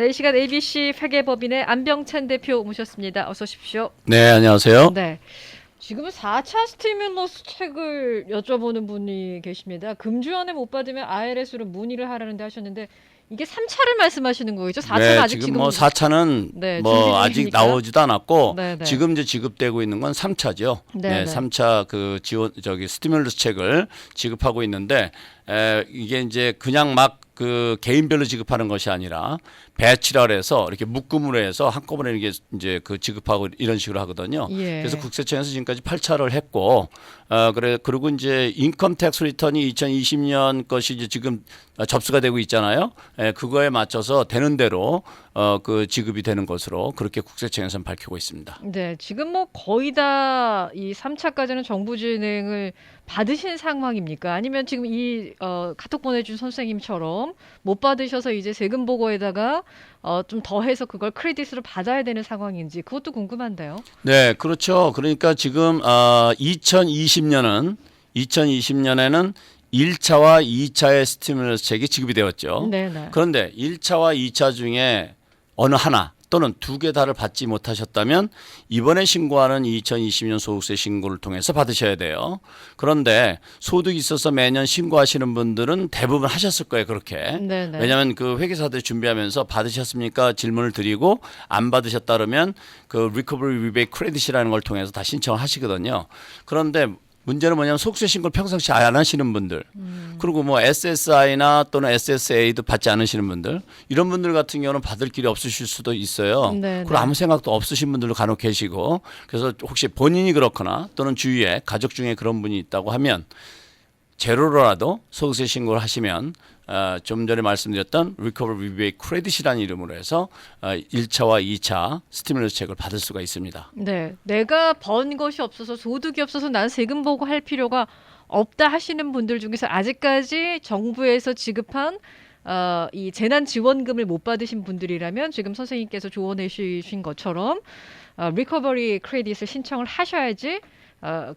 네, 이 시간 ABC 회계법인의 안병찬 대표 모셨습니다. 어서 오십시오. 네, 안녕하세요. 네, 지금은 4차 스티뮬러스 책을 여쭤보는 분이 계십니다. 금주안에 못 받으면 IRS로 문의를 하라는데 하셨는데 이게 3차를 말씀하시는 거죠? 4차는 네, 아직 지금 뭐 4차는 네, 뭐 아직 중이십니까? 나오지도 않았고 네, 네. 지금 이제 지급되고 있는 건 3차죠. 네, 네, 네. 3차 그 지원 스티뮬러스 책을 지급하고 있는데 이게 이제 그냥 막 그 개인별로 지급하는 것이 아니라 배치라 해서 이렇게 묶음으로 해서 한꺼번에 이게 이제 그 지급하고 이런 식으로 하거든요. 예. 그래서 국세청에서 지금까지 8차를 했고 그리고 이제 인컴 텍스 리턴이 2020년 것이 이제 지금 접수가 되고 있잖아요. 그거에 맞춰서 되는 대로 그 지급이 되는 것으로 그렇게 국세청에서는 밝히고 있습니다. 네, 지금 뭐 거의 다 이 3차까지는 정부 진행을 받으신 상황입니까? 아니면 지금 이 카톡 보내준 선생님처럼 못 받으셔서 이제 세금 보고에다가 좀 더해서 그걸 크레딧으로 받아야 되는 상황인지 그것도 궁금한데요. 네, 그렇죠. 그러니까 지금 2020년에는 1차와 2차의 스티뮬러스 책이 지급이 되었죠. 네네. 그런데 1차와 2차 중에 어느 하나 또는 두 개 다를 받지 못하셨다면 이번에 신고하는 2020년 소득세 신고를 통해서 받으셔야 돼요. 그런데 소득이 있어서 매년 신고하시는 분들은 대부분 하셨을 거예요. 그렇게. 네네. 왜냐하면 그 회계사들 준비하면서 받으셨습니까? 질문을 드리고 안 받으셨다 그러면 그 Recovery Rebate Credit이라는 걸 통해서 다 신청을 하시거든요. 그런데 문제는 뭐냐면 속세 신고를 평상시 안 하시는 분들 그리고 뭐 SSI나 또는 SSA도 받지 않으시는 분들 이런 분들 같은 경우는 받을 길이 없으실 수도 있어요. 네네. 그리고 아무 생각도 없으신 분들도 간혹 계시고 그래서 혹시 본인이 그렇거나 또는 주위에 가족 중에 그런 분이 있다고 하면 제로로라도 소득세 신고를 하시면 좀 전에 말씀드렸던 Recovery Rebate Credit이라는 이름으로 해서 1차와 2차 스티뮬러스 책을 받을 수가 있습니다. 네, 내가 번 것이 없어서 소득이 없어서 난 세금 보고 할 필요가 없다 하시는 분들 중에서 아직까지 정부에서 지급한 이 재난 지원금을 못 받으신 분들이라면 지금 선생님께서 조언해 주신 것처럼 리커버리 크레딧을 신청을 하셔야지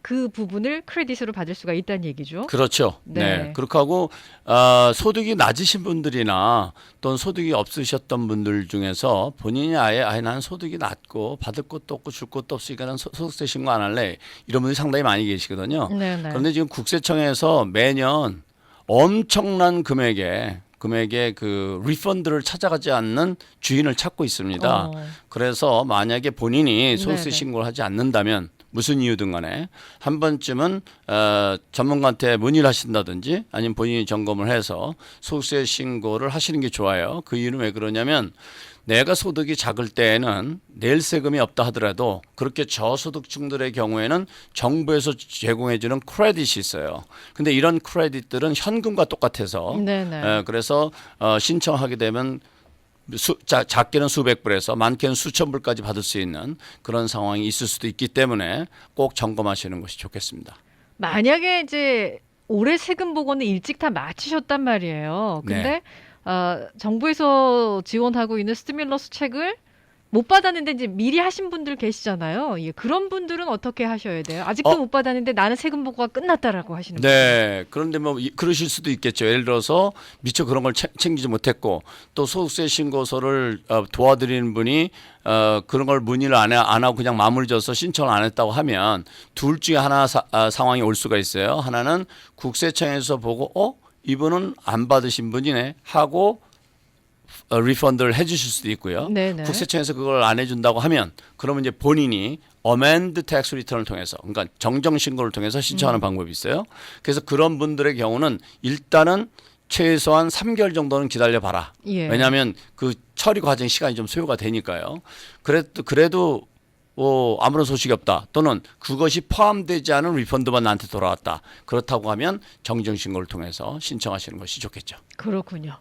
그 부분을 크레딧으로 받을 수가 있다는 얘기죠. 그렇죠. 네. 네. 그렇게 하고 소득이 낮으신 분들이나 또는 소득이 없으셨던 분들 중에서 본인이 아예 난 소득이 낮고 받을 것도 없고 줄 것도 없으니까 난 소득세 신고 안 할래 이런 분들이 상당히 많이 계시거든요. 네네. 그런데 지금 국세청에서 매년 엄청난 금액의 그 리펀드를 찾아가지 않는 주인을 찾고 있습니다. 그래서 만약에 본인이 소득세 네네. 신고를 하지 않는다면 무슨 이유든 간에 한 번쯤은 전문가한테 문의를 하신다든지 아니면 본인이 점검을 해서 소득세 신고를 하시는 게 좋아요. 그 이유는 왜 그러냐면 내가 소득이 작을 때에는 낼 세금이 없다 하더라도 그렇게 저소득층들의 경우에는 정부에서 제공해 주는 크레딧이 있어요. 근데 이런 크레딧들은 현금과 똑같아서 네네. 그래서 신청하게 되면 작게는 수백 불에서 많게는 수천 불까지 받을 수 있는 그런 상황이 있을 수도 있기 때문에 꼭 점검하시는 것이 좋겠습니다. 만약에 이제 올해 세금 보고는 일찍 다 마치셨단 말이에요. 근데 네. 정부에서 지원하고 있는 스티뮬러스 책을 못 받았는데 이제 미리 하신 분들 계시잖아요. 예, 그런 분들은 어떻게 하셔야 돼요? 아직도 못 받았는데 나는 세금 보고가 끝났다라고 하시는 거예요. 네. 그런데 뭐 그러실 수도 있겠죠. 예를 들어서 미처 그런 걸 챙기지 못했고 또 소득세 신고서를 도와드리는 분이 그런 걸 문의를 안 하고 그냥 마무리 져서 신청을 안 했다고 하면 둘 중에 하나 상황이 올 수가 있어요. 하나는 국세청에서 보고 이분은 안 받으신 분이네 하고 리펀드를 해주실 수도 있고요. 네네. 국세청에서 그걸 안 해준다고 하면 그러면 이제 본인이 amend tax return을 통해서 그러니까 정정 신고를 통해서 신청하는 방법이 있어요. 그래서 그런 분들의 경우는 일단은 최소한 3개월 정도는 기다려 봐라. 예. 왜냐하면 그 처리 과정 시간이 좀 소요가 되니까요. 그래도 아무런 소식이 없다 또는 그것이 포함되지 않은 리펀드만 나한테 돌아왔다. 그렇다고 하면 정정 신고를 통해서 신청하시는 것이 좋겠죠. 그렇군요.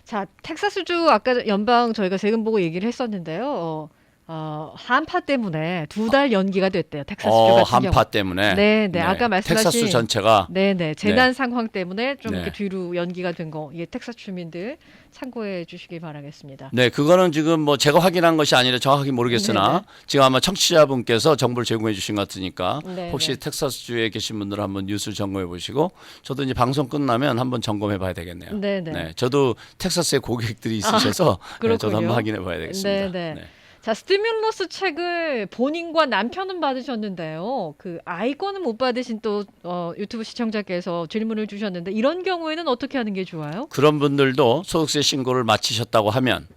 자, 텍사스주 아까 연방 저희가 세금 보고 얘기를 했었는데요. 한파 때문에 2달 연기가 됐대요. 텍사스주 같은 경우. 한파 때문에. 네. 아까 말씀하신 텍사스 전체가. 네네 재난 상황 때문에 좀 네. 이렇게 뒤로 연기가 된 거, 예, 텍사스 주민들 참고해 주시기 바라겠습니다. 네, 그거는 지금 뭐 제가 확인한 것이 아니라 정확하게 모르겠으나 네네. 지금 아마 청취자분께서 정보를 제공해 주신 것 같으니까 네네. 혹시 텍사스주에 계신 분들은 한번 뉴스를 점검해 보시고 저도 이제 방송 끝나면 한번 점검해 봐야 되겠네요. 네네. 네, 저도 텍사스에 고객들이 있으셔서 네, 그렇군요. 저도 한번 확인해 봐야 되겠습니다. 네네. 네. 자, 스티뮬러스 책을 본인과 남편은 받으셨는데요. 그 아이건은 못 받으신 또 유튜브 시청자께서 질문을 주셨는데 이런 경우에는 어떻게 하는 게 좋아요? 그런 분들도 소득세 신고를 마치셨다고 하면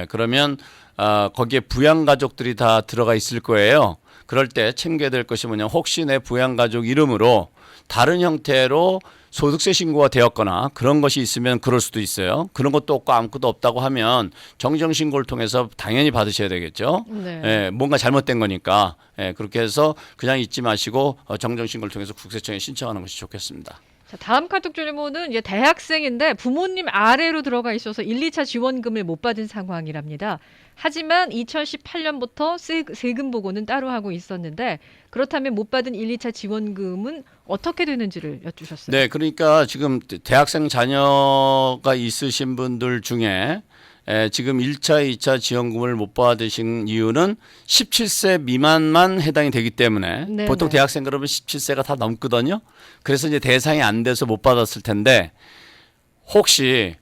그러면 거기에 부양가족들이 다 들어가 있을 거예요. 그럴 때 챙겨야 될 것이 뭐냐면 혹시 내 부양가족 이름으로 다른 형태로 소득세 신고가 되었거나 그런 것이 있으면 그럴 수도 있어요. 그런 것도 없고 아무것도 없다고 하면 정정신고를 통해서 당연히 받으셔야 되겠죠. 네. 뭔가 잘못된 거니까 그렇게 해서 그냥 잊지 마시고 정정신고를 통해서 국세청에 신청하는 것이 좋겠습니다. 자, 다음 카톡 질문은 이제 대학생인데 부모님 아래로 들어가 있어서 1, 2차 지원금을 못 받은 상황이랍니다. 하지만 2018년부터 세금 보고는 따로 하고 있었는데 그렇다면 못 받은 1, 2차 지원금은 어떻게 되는지를 여쭈셨어요. 네, 그러니까 지금 대학생 자녀가 있으신 분들 중에 지금 1차, 2차 지원금을 못 받으신 이유는 17세 미만만 해당이 되기 때문에 네네. 보통 대학생 그러면 17세가 다 넘거든요. 그래서 이제 대상이 안 돼서 못 받았을 텐데 혹시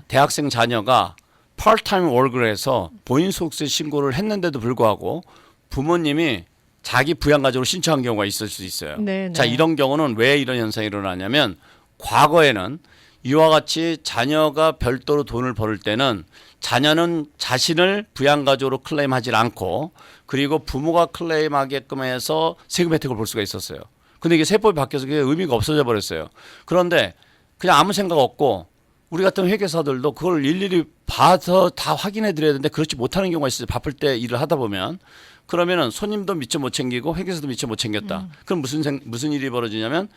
대학생 자녀가 파트타임 월크를 해서 본인 소득세 신고를 했는데도 불구하고 부모님이 자기 부양가족으로 신청한 경우가 있을 수 있어요. 네네. 자, 이런 경우는 왜 이런 현상이 일어나냐면 과거에는 이와 같이 자녀가 별도로 돈을 벌을 때는 자녀는 자신을 부양가족으로 클레임하지 않고 그리고 부모가 클레임하게끔 해서 세금 혜택을 볼 수가 있었어요. 근데 이게 세법이 바뀌어서 그게 의미가 없어져 버렸어요. 그런데 그냥 아무 생각 없고 우리 같은 회계사들도 그걸 일일이 봐서 다 확인해 드려야 되는데 그렇지 못하는 경우가 있어요. 바쁠 때 일을 하다 보면. 그러면은 손님도 미처 못 챙기고 회계사도 미처 못 챙겼다. 그럼 무슨 일이 벌어지냐면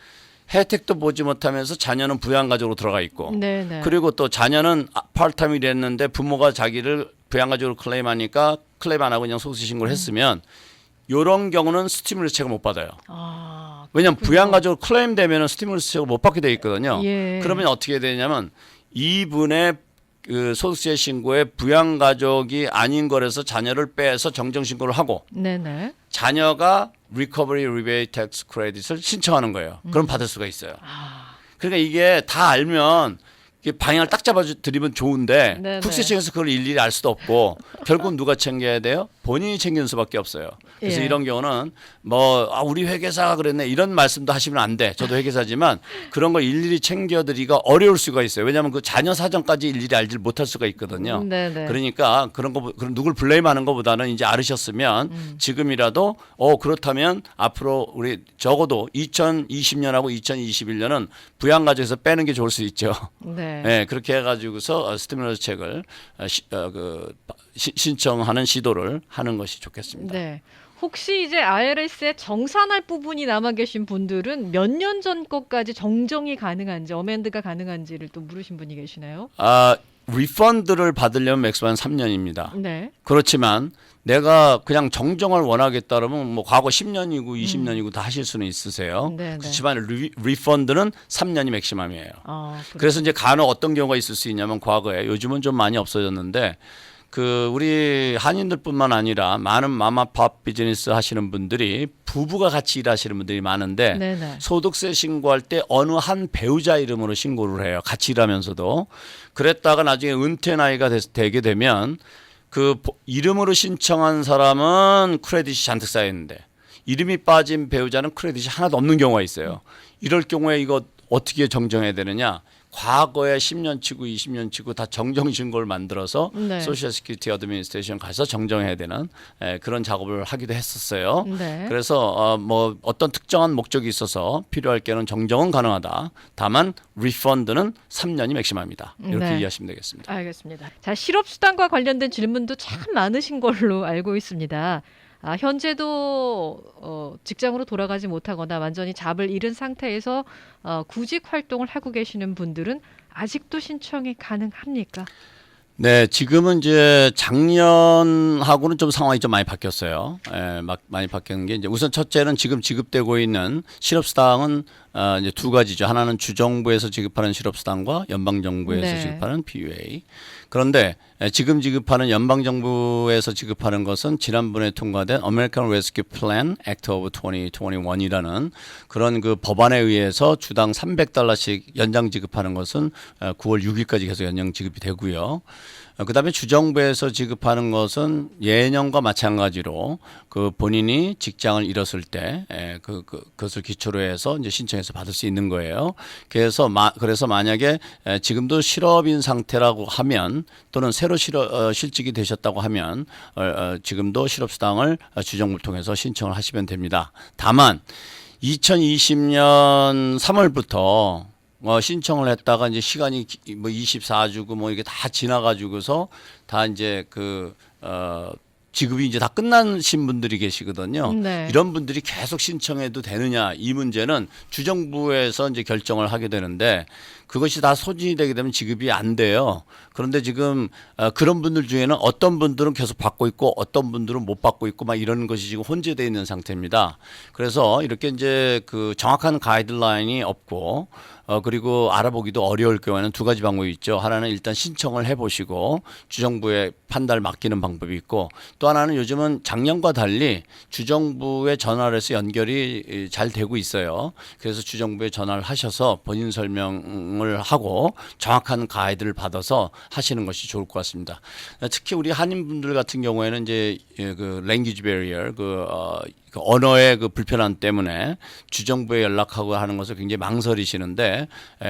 혜택도 보지 못하면서 자녀는 부양가족으로 들어가 있고 네네. 그리고 또 자녀는 파트타임 일했는데 부모가 자기를 부양가족으로 클레임하니까 클레임 안 하고 그냥 소득세 신고를 했으면 이런 경우는 스티뮬러스 책을 못 받아요. 왜냐하면 부양가족으로 클레임되면 스티뮬러스 책을 못 받게 돼 있거든요. 예. 그러면 어떻게 되냐면 이분의 그 소득세 신고에 부양가족이 아닌 거라서 자녀를 빼서 정정신고를 하고 네네. 자녀가 Recovery Rebate Tax Credit을 신청하는 거예요. 그럼 받을 수가 있어요. 그러니까 이게 다 알면 방향을 딱 잡아드리면 좋은데 네네. 국세청에서 그걸 일일이 알 수도 없고 결국 누가 챙겨야 돼요? 본인이 챙기는 수밖에 없어요. 그래서 예. 이런 경우는 우리 회계사가 그랬네 이런 말씀도 하시면 안 돼. 저도 회계사지만 그런 걸 일일이 챙겨드리기가 어려울 수가 있어요. 왜냐하면 그 자녀 사정까지 일일이 알지 못할 수가 있거든요. 네네. 그러니까 그런 누굴 블레임하는 것보다는 이제 알으셨으면 지금이라도 그렇다면 앞으로 우리 적어도 2020년하고 2021년은 부양가족에서 빼는 게 좋을 수 있죠. 네. 네, 그렇게 해가지고서 스티뮬러스 책을 신청하는 시도를 하는 것이 좋겠습니다. 네. 혹시 이제 IRS에 정산할 부분이 남아 계신 분들은 몇 년 전 것까지 정정이 가능한지, 어멘드가 가능한지를 또 물으신 분이 계시나요? 리펀드를 받으려면 맥스만 3년입니다. 네. 그렇지만 내가 그냥 정정을 원하겠다 그러면 뭐 과거 10년이고 20년이고 다 하실 수는 있으세요. 네네. 그렇지만 리펀드는 3년이 맥시멈이에요. 그렇죠. 그래서 이제 간혹 어떤 경우가 있을 수 있냐면 과거에 요즘은 좀 많이 없어졌는데 우리 한인들뿐만 아니라 많은 마마팝 비즈니스 하시는 분들이 부부가 같이 일하시는 분들이 많은데 네네. 소득세 신고할 때 어느 한 배우자 이름으로 신고를 해요. 같이 일하면서도. 그랬다가 나중에 은퇴 나이가 되게 되면 이름으로 신청한 사람은 크레딧이 잔뜩 쌓였는데 이름이 빠진 배우자는 크레딧이 하나도 없는 경우가 있어요. 이럴 경우에 이거 어떻게 정정해야 되느냐? 과거에 10년치고 20년치고 다 정정신고를 만들어서 네. 소셜 시큐리티 어드미니스트레이션 가서 정정해야 되는 그런 작업을 하기도 했었어요. 네. 그래서 어떤 특정한 목적이 있어서 필요할 때는 정정은 가능하다. 다만 리펀드는 3년이 맥시멈이다. 이렇게 네. 이해하시면 되겠습니다. 알겠습니다. 자, 실업수당과 관련된 질문도 참 많으신 걸로 알고 있습니다. 현재도 직장으로 돌아가지 못하거나 완전히 잡을 잃은 상태에서 구직 활동을 하고 계시는 분들은 아직도 신청이 가능합니까? 네, 지금은 이제 작년하고는 좀 상황이 좀 많이 바뀌었어요. 많이 바뀐 게 이제 우선 첫째는 지금 지급되고 있는 실업수당은 이제 두 가지죠. 하나는 주정부에서 지급하는 실업수당과 연방정부에서 네. 지급하는 PUA. 그런데 지금 지급하는 연방정부에서 지급하는 것은 지난번에 통과된 American Rescue Plan Act of 2021이라는 그런 그 법안에 의해서 주당 $300씩 연장 지급하는 것은 9월 6일까지 계속 연장 지급이 되고요. 그다음에 주정부에서 지급하는 것은 예년과 마찬가지로 그 본인이 직장을 잃었을 때 그것을 기초로 해서 이제 신청해서 받을 수 있는 거예요. 그래서 만약에 지금도 실업인 상태라고 하면 또는 새로 실직이 되셨다고 하면 지금도 실업수당을 주정부를 통해서 신청을 하시면 됩니다. 다만 2020년 3월부터 신청을 했다가 이제 시간이 뭐 24주고 뭐 이게 다 지나가지고서 다 이제 지급이 이제 다 끝나신 분들이 계시거든요. 네. 이런 분들이 계속 신청해도 되느냐 이 문제는 주정부에서 이제 결정을 하게 되는데 그것이 다 소진이 되게 되면 지급이 안 돼요. 그런데 지금 그런 분들 중에는 어떤 분들은 계속 받고 있고 어떤 분들은 못 받고 있고 막 이런 것이 지금 혼재되어 있는 상태입니다. 그래서 이렇게 이제 그 정확한 가이드라인이 없고 그리고 알아보기도 어려울 경우에는 두 가지 방법이 있죠. 하나는 일단 신청을 해보시고 주정부의 판단을 맡기는 방법이 있고 또 하나는 요즘은 작년과 달리 주정부에 전화를 해서 연결이 잘 되고 있어요. 그래서 주정부에 전화를 하셔서 본인 설명을 하고 정확한 가이드를 받아서 하시는 것이 좋을 것 같습니다. 특히 우리 한인분들 같은 경우에는 이제 그 language barrier 그 언어의 그 불편함 때문에 주정부에 연락하고 하는 것을 굉장히 망설이시는데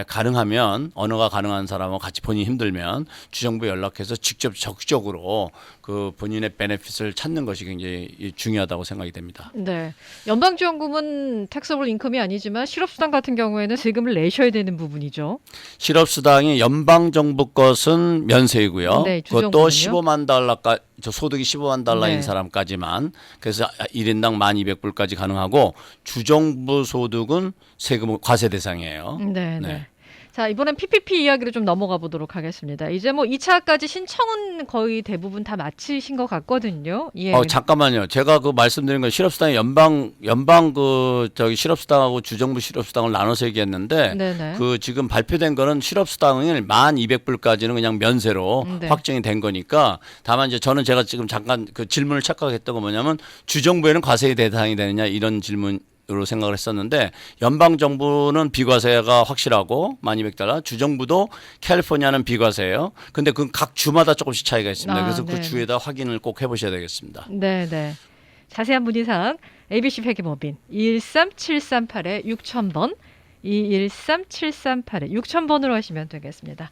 가능하면 언어가 가능한 사람하고 같이 본인이 힘들면 주정부에 연락해서 직접 적극적으로 그 본인의 베네핏을 찾는 것이 굉장히 중요하다고 생각이 됩니다. 네. 연방지원금은 택서블 인컴이 아니지만 실업수당 같은 경우에는 세금을 내셔야 되는 부분이죠. 실업수당이 연방정부 것은 면세이고요. 네, 그것도 주정부는요? 15만 달러까지 소득이 15만 달러인 네. 사람까지만 그래서 1인당 1,200불까지 가능하고 주정부 소득은 세금 과세 대상이에요. 네, 네. 네. 자, 이번엔 PPP 이야기로 좀 넘어가 보도록 하겠습니다. 이제 뭐 2차까지 신청은 거의 대부분 다 마치신 것 같거든요. 예. 잠깐만요. 제가 그 말씀드린 건 실업수당이 연방 실업수당하고 주정부 실업수당을 나눠서 얘기했는데 네네. 그 지금 발표된 거는 실업수당을 1,200불까지는 그냥 면세로 네. 확정이 된 거니까 다만 이제 제가 지금 잠깐 그 질문을 착각했던 건 뭐냐면 주정부에는 과세의 대상이 되느냐 이런 질문으로 생각을 했었는데 연방 정부는 비과세가 확실하고 1,200달러, 주정부도 캘리포니아는 비과세예요. 근데 그 각 주마다 조금씩 차이가 있습니다. 그래서 그 네네. 주에다 확인을 꼭 해보셔야 되겠습니다. 네, 네. 자세한 문의사항 ABC 회계법인 213-738-6000번 213-738-6000번으로 하시면 되겠습니다.